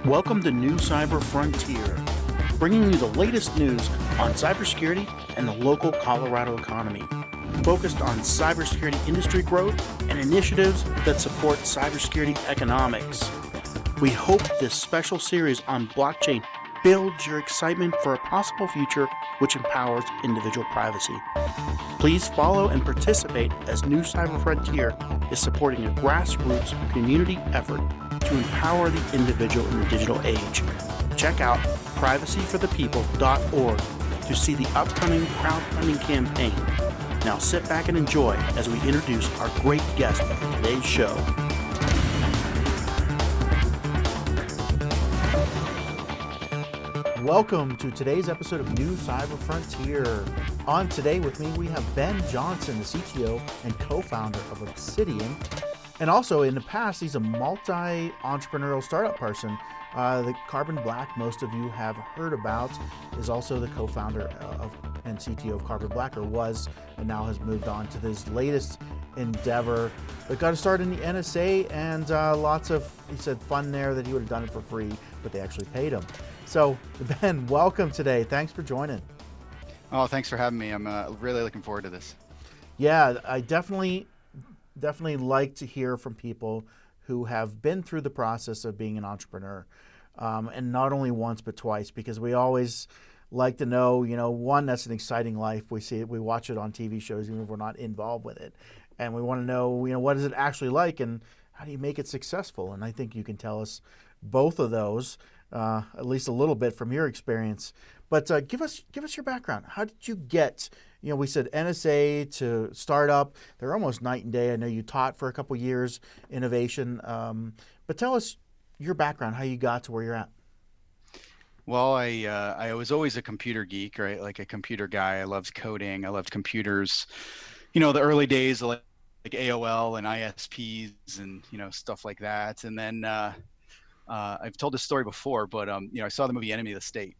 Welcome to New Cyber Frontier, bringing you the latest news on cybersecurity and the local Colorado economy, focused on cybersecurity industry growth and initiatives that support cybersecurity economics. We hope this special series on blockchain builds your excitement for a possible future which empowers individual privacy. Please follow and participate as New Cyber Frontier is supporting a grassroots community effort to empower the individual in the digital age. Check out privacyforthepeople.org to see the upcoming crowdfunding campaign. Now sit back and enjoy as we introduce our great guest for today's show. Welcome to today's episode of New Cyber Frontier. On today with me, we have Ben Johnson, the CTO and co-founder of Obsidian. And also in the past, he's a multi-entrepreneurial startup person. The Carbon Black, most of you have heard about, is also the co-founder of and CTO of Carbon Black, or was, and now has moved on to this latest endeavor that got to start in the NSA, and lots of, he said, fun there that he would have done it for free, but they actually paid him. So Ben, welcome today. Thanks for joining. Oh, thanks for having me. I'm really looking forward to this. Yeah, I definitely like to hear from people who have been through the process of being an entrepreneur, and not only once but twice, because we always like to know, one, that's an exciting life. We see it, we watch it on TV shows, even if we're not involved with it, and we want to know, what is it actually like, and how do you make it successful? And I think you can tell us both of those, at least a little bit from your experience. But give us your background. How did you get? We said NSA to startup. They're almost night and day. I know you taught for a couple years innovation, but tell us your background, how you got to where you're at. Well, I was always a computer geek, right? Like a computer guy. I loved coding. I loved computers. The early days of like AOL and ISPs and stuff like that. And then I've told this story before, but I saw the movie Enemy of the State.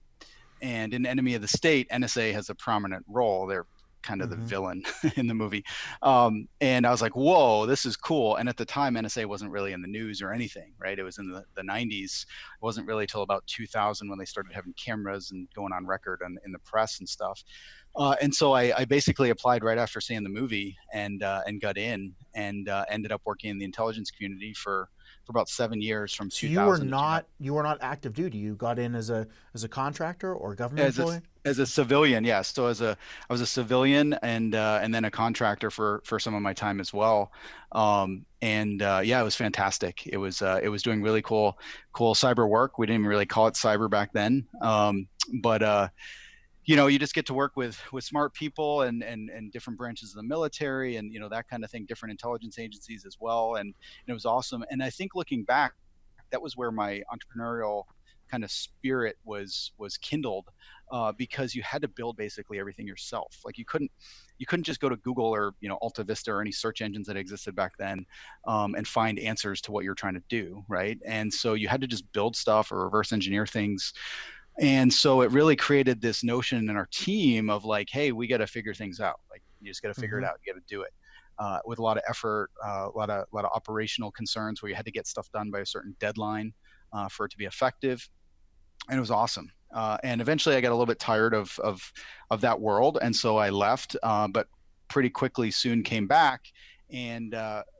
And in Enemy of the State, NSA has a prominent role. They're kind of the villain in the movie. And I was like, whoa, this is cool. And at the time, NSA wasn't really in the news or anything, right? It was in the 90s. It wasn't really till about 2000 when they started having cameras and going on record in the press and stuff. And so I basically applied right after seeing the movie and got in and ended up working in the intelligence community for about 7 years from 2000. So you were not active duty. You got in as a contractor or government employee? As a civilian, yes. So I was a civilian and then a contractor for some of my time as well. It was fantastic. It was doing really cool cyber work. We didn't even really call it cyber back then. You just get to work with smart people and different branches of the military and, that kind of thing, different intelligence agencies as well. And it was awesome. And I think looking back, that was where my entrepreneurial kind of spirit was kindled, because you had to build basically everything yourself. Like you couldn't just go to Google or, Alta Vista or any search engines that existed back then, and find answers to what you're trying to do. Right. And so you had to just build stuff or reverse engineer things. And so it really created this notion in our team of like, hey, we got to figure things out. Like you just got to figure it out. You got to do it with a lot of effort, a lot of operational concerns where you had to get stuff done by a certain deadline for it to be effective. And it was awesome. And eventually I got a little bit tired of that world. And so I left, but pretty quickly soon came back and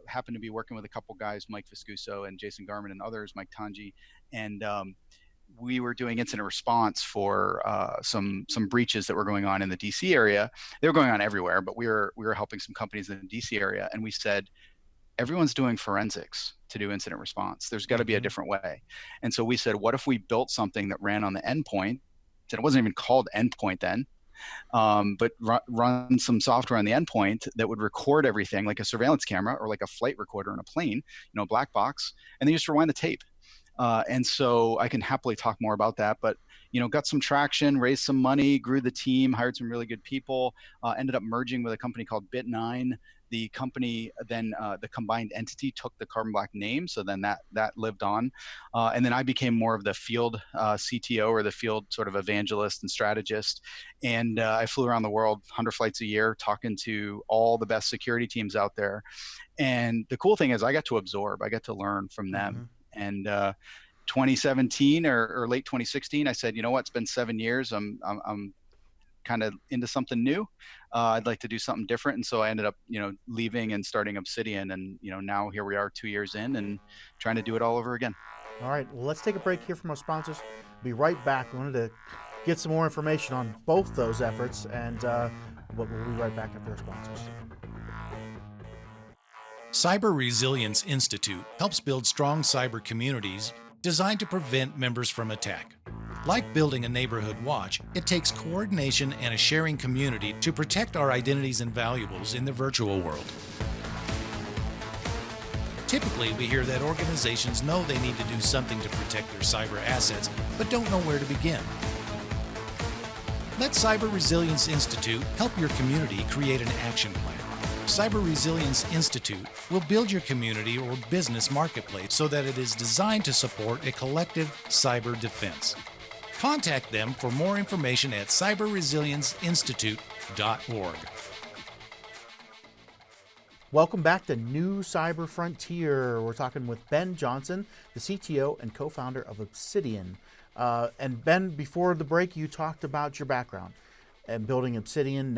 happened to be working with a couple guys, Mike Viscuso and Jason Garman and others, Mike Tanji. And we were doing incident response for some breaches that were going on in the DC area. They were going on everywhere, but we were helping some companies in the DC area. And we said, everyone's doing forensics to do incident response. There's got to be a different way. And so we said, what if we built something that ran on the endpoint? And it wasn't even called endpoint then, but run some software on the endpoint that would record everything like a surveillance camera or like a flight recorder in a plane, black box, and then just rewind the tape. And so I can happily talk more about that, but, got some traction, raised some money, grew the team, hired some really good people, ended up merging with a company called Bit9 the company then the combined entity took the Carbon Black name, so then that lived on, and then I became more of the field CTO, or the field sort of evangelist and strategist, and I flew around the world 100 flights a year talking to all the best security teams out there. And the cool thing is I got to learn from them. And 2017 or late 2016, I said, you know what, it's been 7 years. I'm kind of into something new. I'd like to do something different. And so I ended up, leaving and starting Obsidian. And, now here we are 2 years in and trying to do it all over again. All right, well, let's take a break here from our sponsors. Be right back. We wanted to get some more information on both those efforts, and we'll be right back after our sponsors. Cyber Resilience Institute helps build strong cyber communities designed to prevent members from attack. Like building a neighborhood watch, it takes coordination and a sharing community to protect our identities and valuables in the virtual world. Typically, we hear that organizations know they need to do something to protect their cyber assets, but don't know where to begin. Let Cyber Resilience Institute help your community create an action plan. Cyber Resilience Institute will build your community or business marketplace so that it is designed to support a collective cyber defense. Contact them for more information at cyberresilienceinstitute.org. Welcome back to New Cyber Frontier. We're talking with Ben Johnson, the CTO and co-founder of Obsidian. And Ben, before the break, you talked about your background and building Obsidian,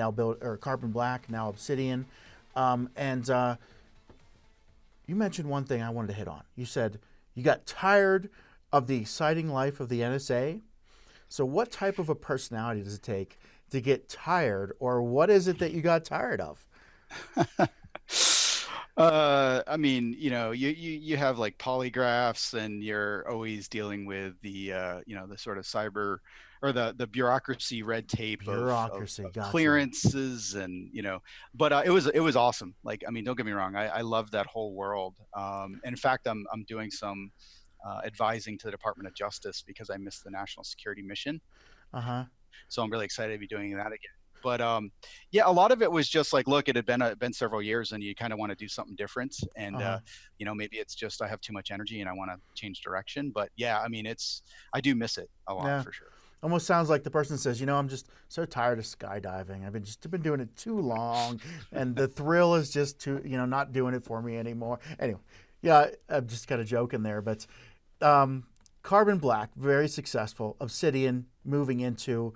Carbon Black, now Obsidian. And you mentioned one thing I wanted to hit on. You said you got tired of the exciting life of the NSA. So what type of a personality does it take to get tired, or what is it that you got tired of? I mean, you have like polygraphs, and you're always dealing with the the sort of cyber, or the bureaucracy, red tape of gotcha. clearances, and but it was awesome. Like, I mean, don't get me wrong, I love that whole world. In fact, I'm doing some advising to the Department of Justice because I missed the national security mission. So I'm really excited to be doing that again. But yeah, a lot of it was just like, look, it had been several years, and you kind of want to do something different, and maybe it's just I have too much energy and I want to change direction. But yeah, I mean, I do miss it a lot, for sure. Almost sounds like the person says, I'm just so tired of skydiving. I've been doing it too long, and the thrill is just too, not doing it for me anymore. Anyway, yeah, I'm just kind of joking there, but Carbon Black, very successful. Obsidian, moving into.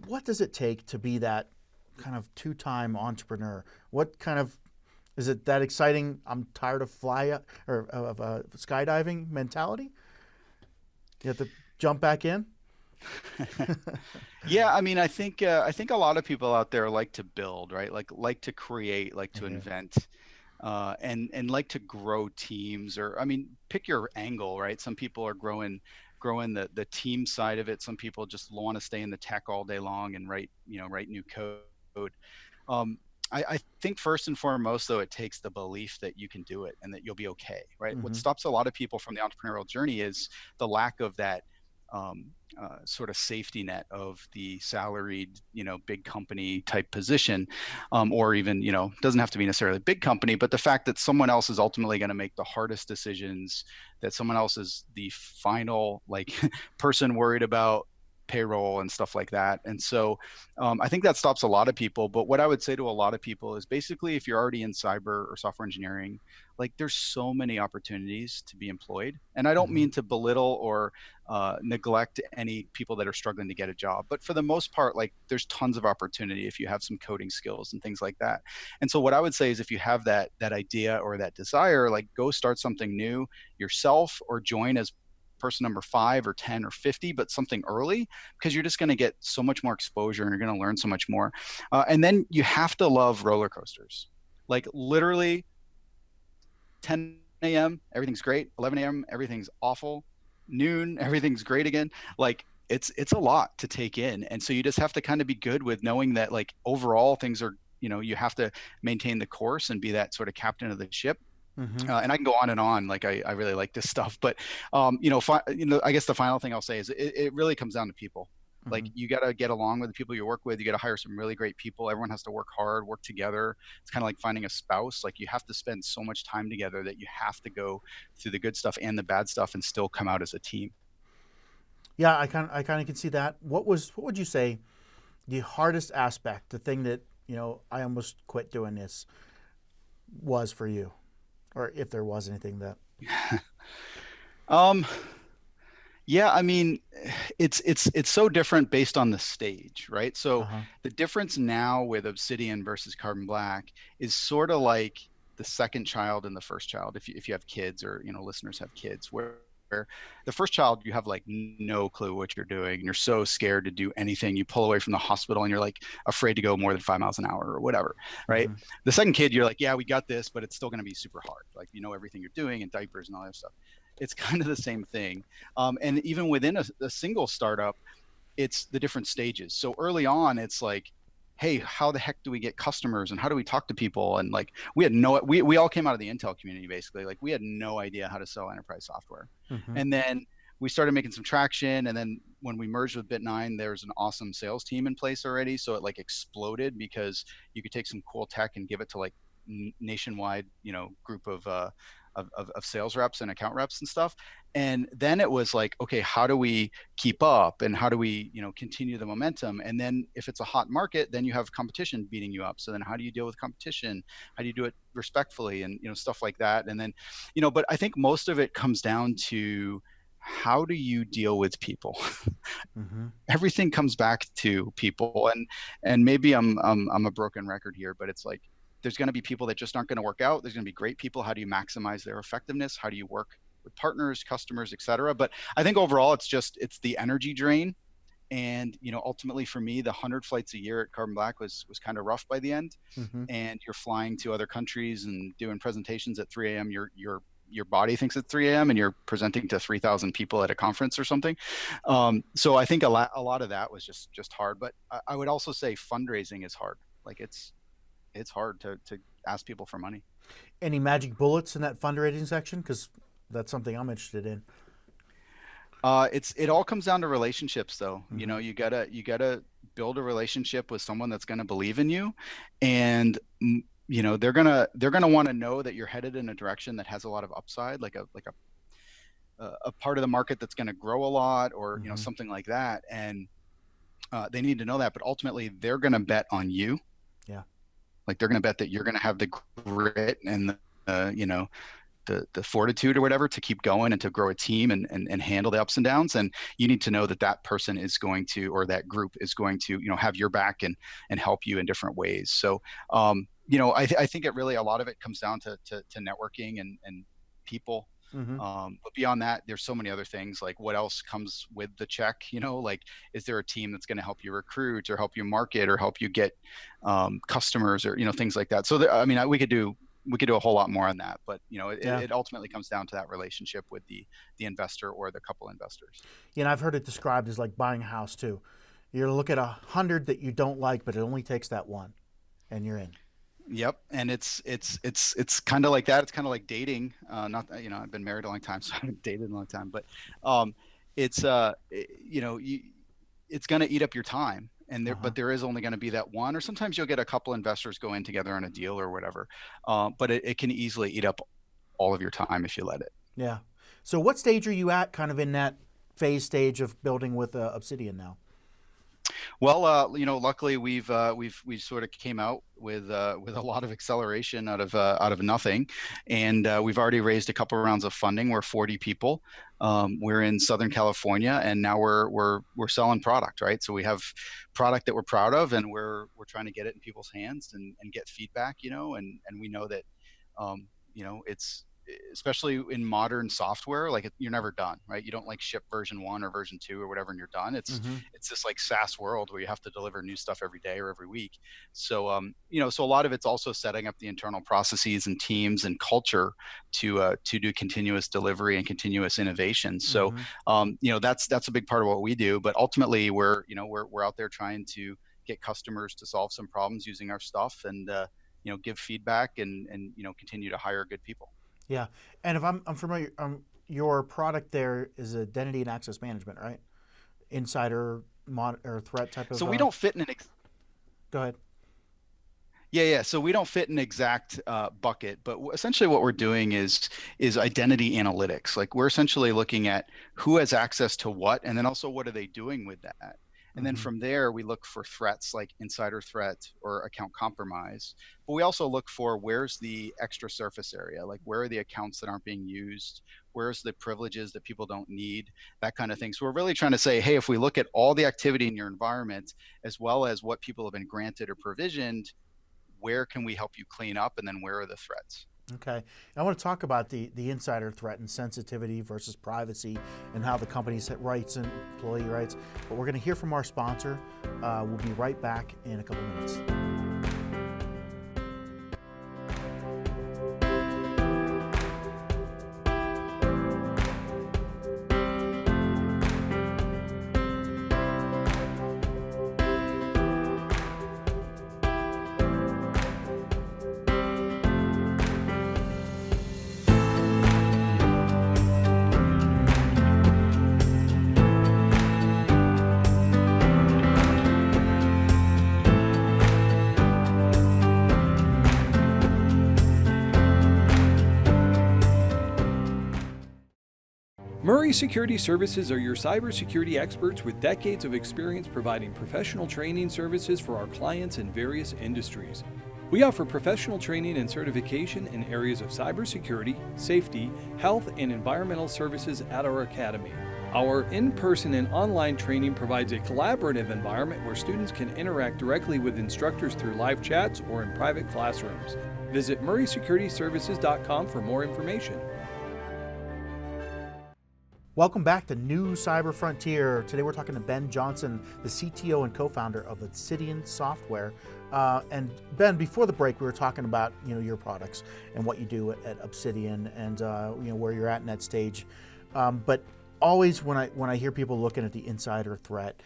What does it take to be that kind of two-time entrepreneur? What kind of, is it that exciting, I'm tired of skydiving mentality? You have to jump back in? Yeah, I mean, I think a lot of people out there like to build, right? Like to create, like to invent, and like to grow teams, or, I mean, pick your angle, right? Some people are growing the team side of it. Some people just want to stay in the tech all day long and write new code. I think first and foremost, though, it takes the belief that you can do it and that you'll be okay, right? What stops a lot of people from the entrepreneurial journey is the lack of that sort of safety net of the salaried, big company type position, or even, doesn't have to be necessarily a big company, but the fact that someone else is ultimately going to make the hardest decisions, that someone else is the final person worried about payroll and stuff like that. And so I think that stops a lot of people. But what I would say to a lot of people is basically, if you're already in cyber or software engineering, there's so many opportunities to be employed. And I don't mean to belittle or neglect any people that are struggling to get a job, but for the most part, there's tons of opportunity if you have some coding skills and things like that. And so what I would say is, if you have that idea or that desire, go start something new yourself, or join as person number 5 or 10 or 50, but something early, because you're just going to get so much more exposure and you're going to learn so much more. And then you have to love roller coasters. Literally 10 a.m., everything's great. 11 a.m., everything's awful. Noon, everything's great again. It's a lot to take in. And so you just have to kind of be good with knowing that overall things are, you have to maintain the course and be that sort of captain of the ship. And I can go on and on. I really like this stuff, but I guess the final thing I'll say is it really comes down to people. Like you got to get along with the people you work with. You got to hire some really great people. Everyone has to work hard, work together. It's kind of like finding a spouse. Like you have to spend so much time together that you have to go through the good stuff and the bad stuff and still come out as a team. Yeah, I kind of can see that. What would you say the hardest aspect, the thing that, I almost quit doing this, was for you, or if there was anything that? Yeah, I mean, it's so different based on the stage, right? So the difference now with Obsidian versus Carbon Black is sort of like the second child and the first child. If you have kids, or listeners have kids, where the first child, you have like no clue what you're doing, and you're so scared to do anything. You pull away from the hospital and you're like afraid to go more than 5 miles an hour or whatever, right? The second kid, you're like, yeah, we got this, but it's still going to be super hard. Like, everything you're doing and diapers and all that stuff. It's kind of the same thing. And even within a single startup, it's the different stages. So early on, it's like, hey, how the heck do we get customers, and how do we talk to people? And like, we all came out of the Intel community, basically. Like, we had no idea how to sell enterprise software. And then we started making some traction. And then when we merged with Bit9, there's an awesome sales team in place already. So it like exploded, because you could take some cool tech and give it to like nationwide, group of sales reps and account reps and stuff. And then it was like, okay, how do we keep up, and how do we, continue the momentum? And then if it's a hot market, then you have competition beating you up. So then how do you deal with competition? How do you do it respectfully, and, stuff like that? And then, but I think most of it comes down to, how do you deal with people? Everything comes back to people. And maybe I'm a broken record here, but it's like, there's going to be people that just aren't going to work out. There's going to be great people. How do you maximize their effectiveness? How do you work with partners, customers, et cetera? But I think overall, it's the energy drain. And, ultimately for me, the 100 flights a year at Carbon Black was kind of rough by the end. And you're flying to other countries and doing presentations at 3 a.m. Your body thinks it's 3 a.m. and you're presenting to 3,000 people at a conference or something. So I think a lot of that was just hard. But I would also say fundraising is hard. Like it's hard to ask people for money. Any magic bullets in that fundraising section? Because that's something I'm interested in. It all comes down to relationships, though. You gotta build a relationship with someone that's gonna believe in you, and they're gonna want to know that you're headed in a direction that has a lot of upside, like a part of the market that's gonna grow a lot, or something like that. And they need to know that, but ultimately they're gonna bet on you. Yeah. Like they're going to bet that you're going to have the grit and the fortitude or whatever to keep going and to grow a team and handle the ups and downs. And you need to know that person is going to, or that group is going to, have your back and help you in different ways. So, I think it really, a lot of it comes down to networking and people. But beyond that, there's so many other things. Like, what else comes with the check? Like, is there a team that's going to help you recruit, or help you market, or help you get customers, or things like that. So we could do a whole lot more on that, but it ultimately comes down to that relationship with the investor or the couple investors. I've heard it described as like buying a house too. You're look at 100 that you don't like, but it only takes that one, and you're in. Yep. And it's kind of like that. It's kind of like dating. Not, I've been married a long time, so I haven't dated in a long time, but it's going to eat up your time. And but there is only going to be that one, or sometimes you'll get a couple investors go in together on a deal or whatever. But it can easily eat up all of your time if you let it. Yeah. So what stage are you at, kind of in that phase stage of building with Obsidian now? Well, luckily we've sort of came out with a lot of acceleration out of nothing, and we've already raised a couple of rounds of funding. We're 40 people. We're in Southern California, and now we're selling product, right? So we have product that we're proud of, and we're trying to get it in people's hands and get feedback, and we know that it's, especially in modern software, like you're never done, right? You don't like ship version 1 or version 2 or whatever and you're done. It's this like SaaS world where you have to deliver new stuff every day or every week. So so a lot of it's also setting up the internal processes and teams and culture to do continuous delivery and continuous innovation. So that's a big part of what we do. But ultimately we're out there trying to get customers to solve some problems using our stuff, and give feedback and continue to hire good people. Yeah, and if I'm familiar, your product there is identity and access management, right? Insider or threat type of? So we don't fit in an Go ahead. Yeah. So we don't fit an exact bucket, but essentially what we're doing is identity analytics. Like we're essentially looking at who has access to what, and then also what are they doing with that. And then from there, we look for threats like insider threat or account compromise. But we also look for where's the extra surface area, like where are the accounts that aren't being used, where's the privileges that people don't need, that kind of thing. So we're really trying to say, hey, if we look at all the activity in your environment, as well as what people have been granted or provisioned, where can we help you clean up, and then where are the threats? Okay. I want to talk about the insider threat and sensitivity versus privacy and how the company's rights and employee rights. But we're going to hear from our sponsor. We'll be right back in a couple minutes. Murray Security Services are your cybersecurity experts with decades of experience providing professional training services for our clients in various industries. We offer professional training and certification in areas of cybersecurity, safety, health, and environmental services at our academy. Our in-person and online training provides a collaborative environment where students can interact directly with instructors through live chats or in private classrooms. Visit murraysecurityservices.com for more information. Welcome back to New Cyber Frontier. Today we're talking to Ben Johnson, the CTO and co-founder of Obsidian Software. And Ben, before the break, we were talking about your products and what you do at Obsidian and where you're at in that stage. But always when I hear people looking at the insider threat,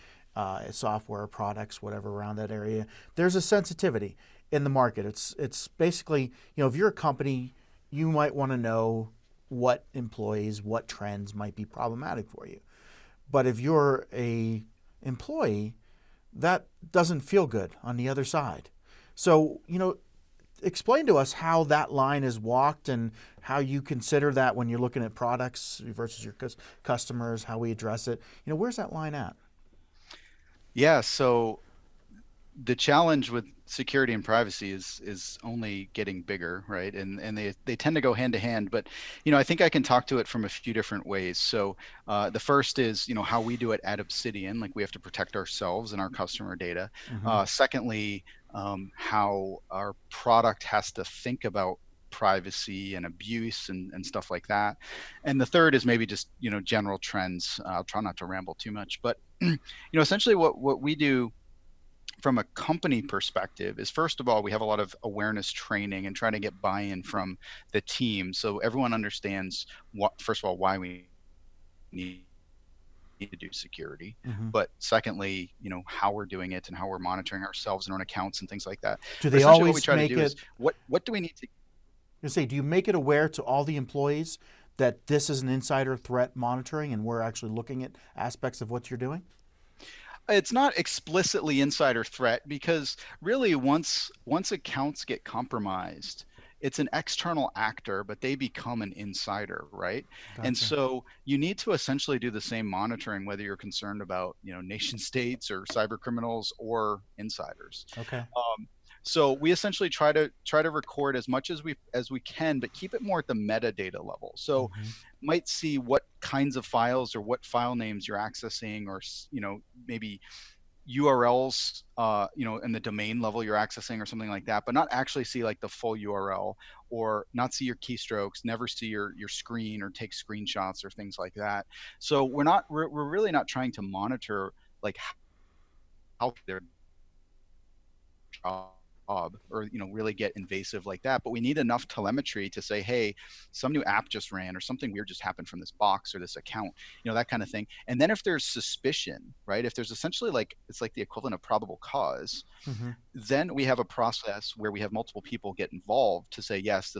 software products, whatever around that area, there's a sensitivity in the market. It's basically if you're a company, you might want to know what employees, what trends might be problematic for you. But if you're a employee, that doesn't feel good on the other side. So, explain to us how that line is walked and how you consider that when you're looking at products versus your customers, how we address it. Where's that line at? Yeah, so the challenge with security and privacy is only getting bigger, right? And they tend to go hand to hand. But I think I can talk to it from a few different ways. So the first is how we do it at Obsidian, like we have to protect ourselves and our customer data. Secondly, how our product has to think about privacy and abuse and stuff like that. And the third is maybe just general trends. I'll try not to ramble too much, but essentially what we do from a company perspective is, first of all, we have a lot of awareness training and trying to get buy-in from the team, so everyone understands first of all, why we need to do security, but secondly, how we're doing it and how we're monitoring ourselves and our own accounts and things like that. Do they always what we try make to do it? Is what do we need to? Do you make it aware to all the employees that this is an insider threat monitoring and we're actually looking at aspects of what you're doing? It's not explicitly insider threat because really once accounts get compromised, it's an external actor, but they become an insider, right? Gotcha. And so you need to essentially do the same monitoring, whether you're concerned about nation states or cyber criminals or insiders. Okay. So we essentially try to record as much as we can, but keep it more at the metadata level. So might see what kinds of files or what file names you're accessing, or maybe URLs in the domain level you're accessing or something like that, but not actually see like the full URL, or not see your keystrokes, never see your screen or take screenshots or things like that. So we're really not trying to monitor like how their job or really get invasive like that, but we need enough telemetry to say, hey, some new app just ran or something weird just happened from this box or this account, that kind of thing. And then if there's suspicion, right, if there's essentially it's like the equivalent of probable cause, then we have a process where we have multiple people get involved to say, yes,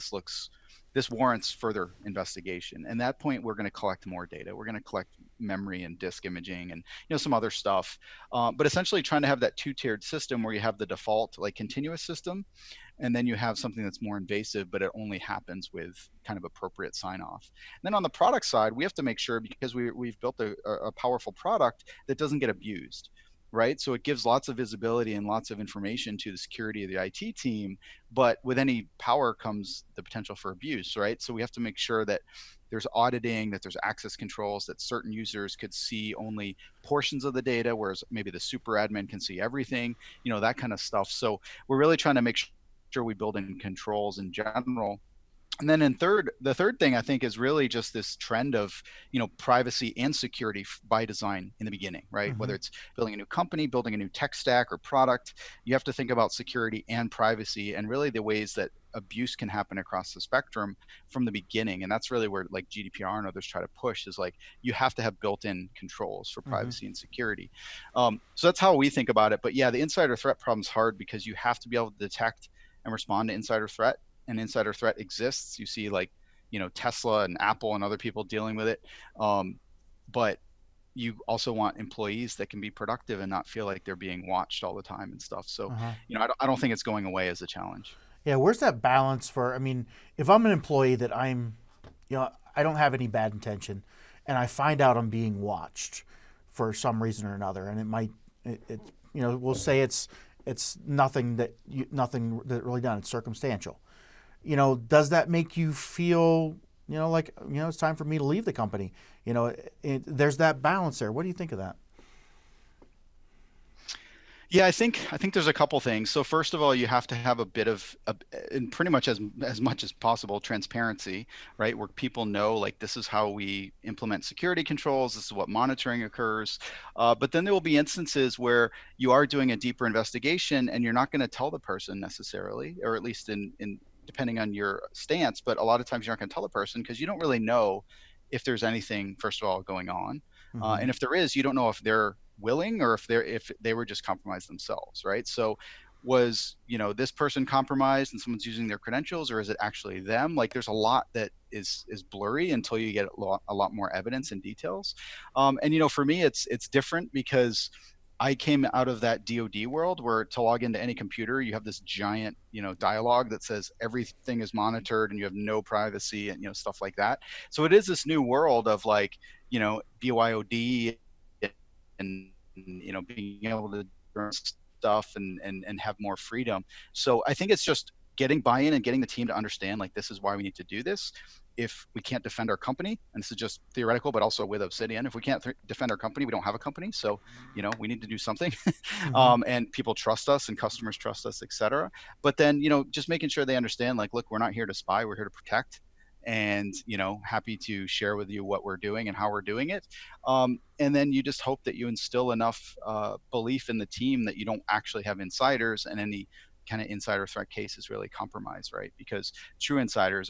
this warrants further investigation. And at that point, we're going to collect more data. We're going to collect memory and disk imaging and some other stuff. But essentially trying to have that two-tiered system where you have the default like continuous system, and then you have something that's more invasive, but it only happens with kind of appropriate sign off. And then on the product side, we have to make sure, because we've built a powerful product, that doesn't get abused, right? So it gives lots of visibility and lots of information to the security of the IT team, but with any power comes the potential for abuse, right? So we have to make sure that there's auditing, that there's access controls, that certain users could see only portions of the data, whereas maybe the super admin can see everything, that kind of stuff. So we're really trying to make sure we build in controls in general. And then the third thing I think is really just this trend of, privacy and security by design in the beginning, right? Whether it's building a new company, building a new tech stack or product, you have to think about security and privacy and really the ways that abuse can happen across the spectrum from the beginning. And that's really where like GDPR and others try to push, is like, you have to have built-in controls for privacy and security. So that's how we think about it. But yeah, the insider threat problem is hard because you have to be able to detect and respond to insider threat. And insider threat exists. You see like, Tesla and Apple and other people dealing with it. But you also want employees that can be productive and not feel like they're being watched all the time and stuff. So, I don't think it's going away as a challenge. Yeah. Where's that balance for, if I'm an employee that I don't have any bad intention and I find out I'm being watched for some reason or another, and it might, we'll say it's nothing that really done. It's circumstantial. Does that make you feel, like, it's time for me to leave the company? There's that balance there. What do you think of that? Yeah, I think there's a couple things. So first of all, you have to have a bit of, and pretty much as much as possible, transparency, right? Where people know, like, this is how we implement security controls. This is what monitoring occurs. But then there will be instances where you are doing a deeper investigation and you're not going to tell the person necessarily, or at least in depending on your stance. But a lot of times you're not going to tell the person because you don't really know if there's anything, first of all, going on. And if there is, you don't know if they're willing or if they were just compromised themselves, right? So was, this person compromised and someone's using their credentials, or is it actually them? Like, there's a lot that is blurry until you get a lot more evidence and details. And for me, it's different because I came out of that DoD world where to log into any computer, you have this giant, dialogue that says everything is monitored and you have no privacy and, stuff like that. So it is this new world of like, BYOD and, being able to do stuff and have more freedom. So I think it's just getting buy-in and getting the team to understand, like, this is why we need to do this. If we can't defend our company, and this is just theoretical, but also with Obsidian, if we can't defend our company, we don't have a company. So, we need to do something. And people trust us and customers trust us, et cetera. But then, just making sure they understand, like, look, we're not here to spy, we're here to protect. And, happy to share with you what we're doing and how we're doing it. And then you just hope that you instill enough belief in the team that you don't actually have insiders, and any kind of insider threat case is really compromised, right? Because true insiders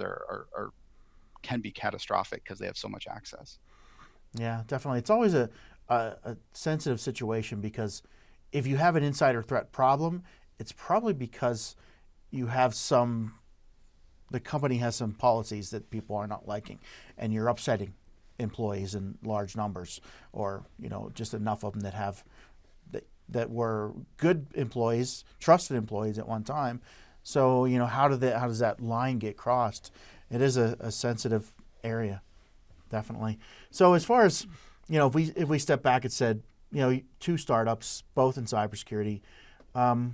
can be catastrophic because they have so much access. Yeah, definitely. It's always a sensitive situation, because if you have an insider threat problem, it's probably because you have the company has some policies that people are not liking, and you're upsetting employees in large numbers, or just enough of them that were good employees, trusted employees at one time. So how does that line get crossed? It is a sensitive area, definitely. So as far as if we step back and said, two startups, both in cybersecurity, the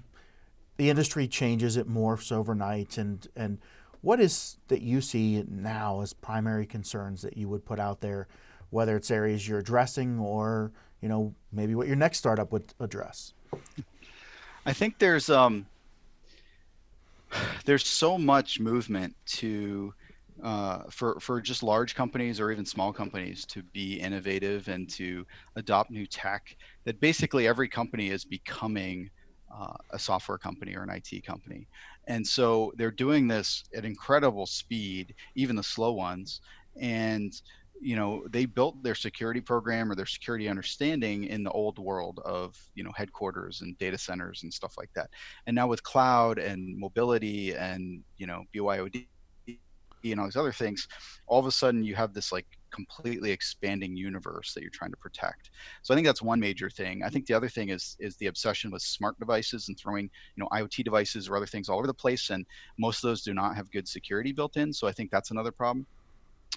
industry changes, it morphs overnight, and what is that you see now as primary concerns that you would put out there, whether it's areas you're addressing or maybe what your next startup would address? I think there's so much movement to for just large companies or even small companies to be innovative and to adopt new tech, that basically every company is becoming a software company or an IT company. And so they're doing this at incredible speed, even the slow ones. And they built their security program or their security understanding in the old world of headquarters and data centers and stuff like that. And now with cloud and mobility and BYOD and all these other things, all of a sudden you have this like completely expanding universe that you're trying to protect. So I think that's one major thing. I think the other thing is the obsession with smart devices and throwing, IoT devices or other things all over the place, and most of those do not have good security built in. So I think that's another problem.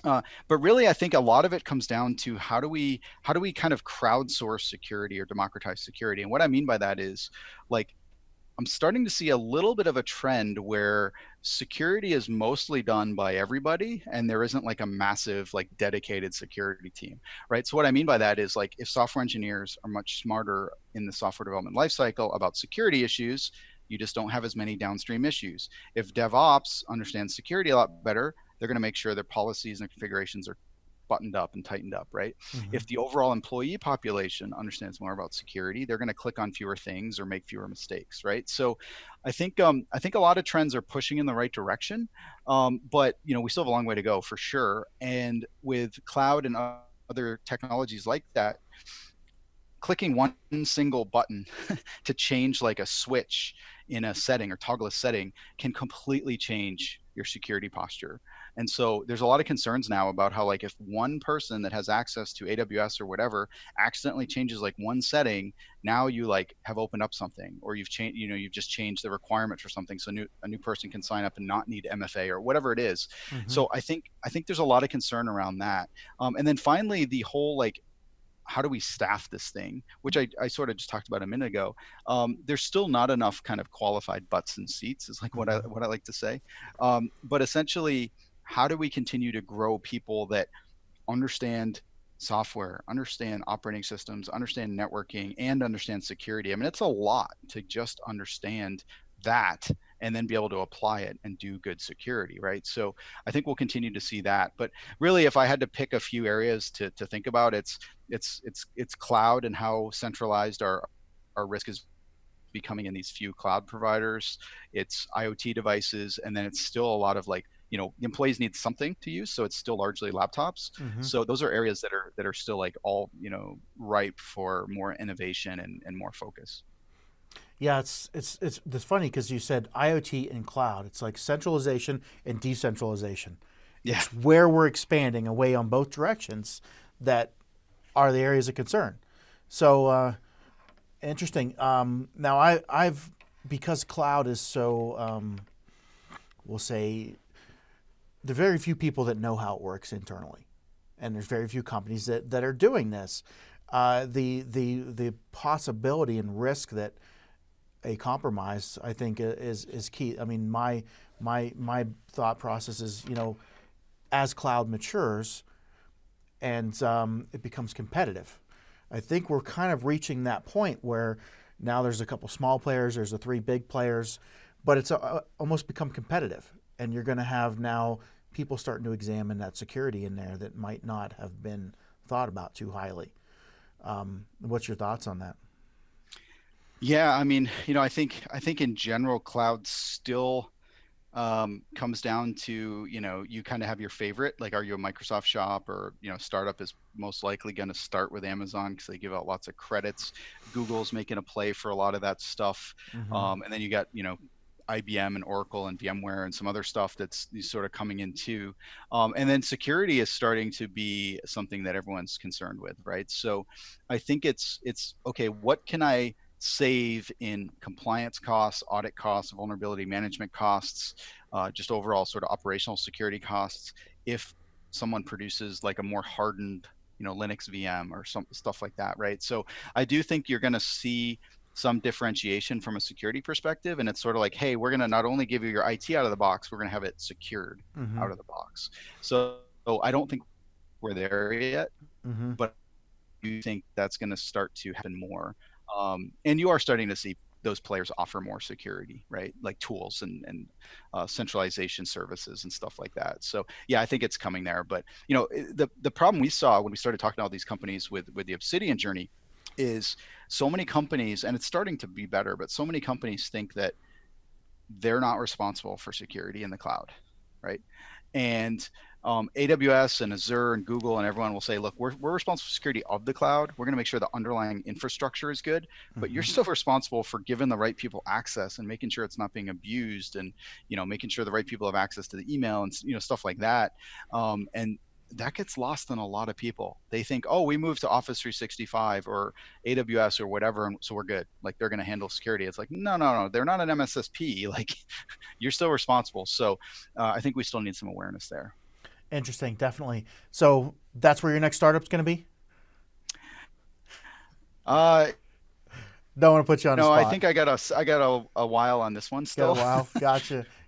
But really, I think a lot of it comes down to how do we kind of crowdsource security or democratize security. And what I mean by that is, like, I'm starting to see a little bit of a trend where security is mostly done by everybody, and there isn't like a massive, like, dedicated security team, right? So what I mean by that is, like, if software engineers are much smarter in the software development lifecycle about security issues, you just don't have as many downstream issues. If DevOps understands security a lot better, they're going to make sure their policies and configurations are buttoned up and tightened up, right? Mm-hmm. If the overall employee population understands more about security, they're going to click on fewer things or make fewer mistakes, right? So I think a lot of trends are pushing in the right direction, but we still have a long way to go for sure. And with cloud and other technologies like that, clicking one single button to change like a switch in a setting or toggle a setting can completely change your security posture. And so there's a lot of concerns now about how, like, if one person that has access to AWS or whatever accidentally changes like one setting, now you like have opened up something, or you've changed, you've just changed the requirement for something, so a new person can sign up and not need MFA or whatever it is. Mm-hmm. So I think there's a lot of concern around that. And then finally, the whole, like, how do we staff this thing, which I sort of just talked about a minute ago. There's still not enough kind of qualified butts in seats, is like what I like to say. But essentially, how do we continue to grow people that understand software, understand operating systems, understand networking, and understand security? I mean, it's a lot to just understand that and then be able to apply it and do good security, right? So I think we'll continue to see that. But really, if I had to pick a few areas to think about, it's cloud and how centralized our risk is becoming in these few cloud providers. It's IoT devices, and then it's still a lot of, like, the employees need something to use, so it's still largely laptops. Mm-hmm. So those are areas that are still, like, all ripe for more innovation and more focus. Yeah, it's funny because you said IoT and cloud. It's like centralization and decentralization. Yeah. It's where we're expanding away on both directions that are the areas of concern. So interesting. Now I've because cloud is so we'll say there are very few people that know how it works internally, and there's very few companies that are doing this. The possibility and risk that a compromise, I think, is key. I mean, my thought process is, as cloud matures and it becomes competitive, I think we're kind of reaching that point where now there's a couple small players, there's the three big players, but it's almost become competitive, and you're going to have now people starting to examine that security in there that might not have been thought about too highly. What's your thoughts on that? Yeah, I mean, I think in general, cloud still comes down to, you kind of have your favorite, like, are you a Microsoft shop, or, startup is most likely going to start with Amazon because they give out lots of credits. Google's making a play for a lot of that stuff. Mm-hmm. And then you got, IBM and Oracle and VMware and some other stuff that's sort of coming in too. And then security is starting to be something that everyone's concerned with, right? So I think it's okay, what can I save in compliance costs, audit costs, vulnerability management costs, just overall sort of operational security costs, if someone produces like a more hardened, Linux VM or some stuff like that, right? So I do think you're going to see some differentiation from a security perspective, and it's sort of like, hey, we're going to not only give you your IT out of the box, we're going to have it secured Mm-hmm. out of the box. So I don't think we're there yet, Mm-hmm. but I do think that's going to start to happen more. And you are starting to see those players offer more security, right? Like tools and centralization services and stuff like that. So yeah, I think it's coming there. But the problem we saw when we started talking to all these companies with the Obsidian journey is so many companies, and it's starting to be better, but so many companies think that they're not responsible for security in the cloud, right? And AWS and Azure and Google and everyone will say, look, we're responsible for security of the cloud. We're going to make sure the underlying infrastructure is good, but you're still responsible for giving the right people access and making sure it's not being abused, and making sure the right people have access to the email and stuff like that. And that gets lost on a lot of people. They think, oh, we moved to Office 365 or AWS or whatever, and so we're good. Like they're going to handle security. It's like, no, they're not an MSSP. Like you're still responsible. So I think we still need some awareness there. Interesting, definitely. So that's where your next startup's going to be? Don't want to put you on the spot. No, I think I got a while on this one still. Got a while.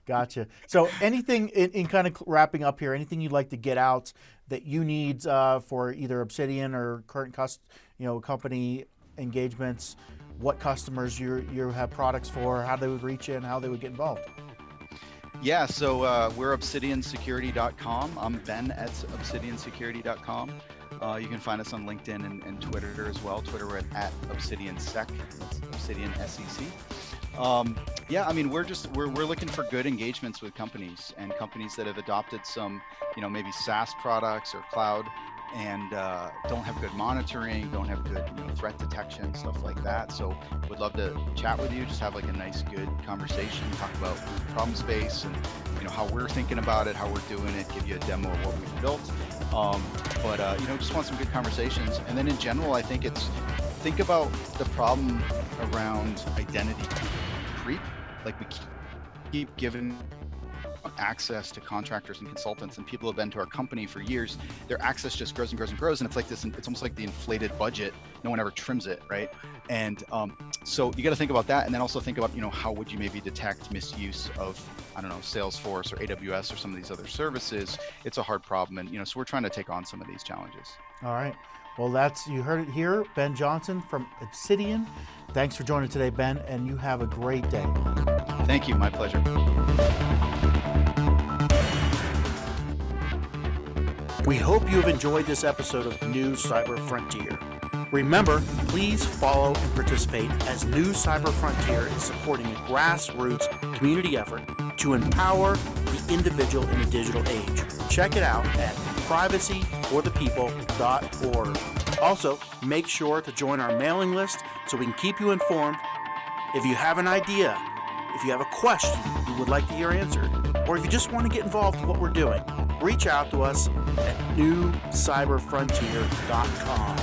Gotcha. So anything in kind of wrapping up here, anything you'd like to get out that you need for either Obsidian or current company engagements, what customers you have products for, how they would reach in, how they would get involved? Yeah, so we're obsidiansecurity.com. I'm Ben at obsidiansecurity.com. You can find us on LinkedIn and Twitter as well. Twitter, we're at ObsidianSec. That's Obsidian SEC. Yeah, I mean, we're looking for good engagements with companies that have adopted some, maybe SaaS products or cloud, and don't have good monitoring, don't have good threat detection, stuff like that. So would love to chat with you, just have like a nice, good conversation, talk about problem space and how we're thinking about it, how we're doing it, give you a demo of what we've built. But just want some good conversations. And then in general, I think think about the problem around identity creep. Like we keep giving access to contractors and consultants, and people have been to our company for years. Their access just grows and grows and grows, and it's like this. It's almost like the inflated budget. No one ever trims it, right? And so you got to think about that, and then also think about how would you maybe detect misuse of Salesforce or AWS or some of these other services. It's a hard problem, and so we're trying to take on some of these challenges. All right. Well, you heard it here. Ben Johnson from Obsidian. Thanks for joining today, Ben, and you have a great day. Thank you. My pleasure. We hope you have enjoyed this episode of New Cyber Frontier. Remember, please follow and participate as New Cyber Frontier is supporting a grassroots community effort to empower the individual in the digital age. Check it out at privacyforthepeople.org. Also, make sure to join our mailing list so we can keep you informed. If you have an idea, if you have a question you would like to hear answered, or if you just want to get involved in what we're doing, reach out to us at newcyberfrontier.com.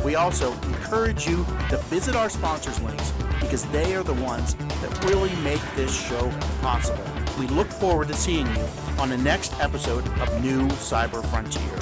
We also encourage you to visit our sponsors links because they are the ones that really make this show possible. We look forward to seeing you on the next episode of New Cyber Frontier.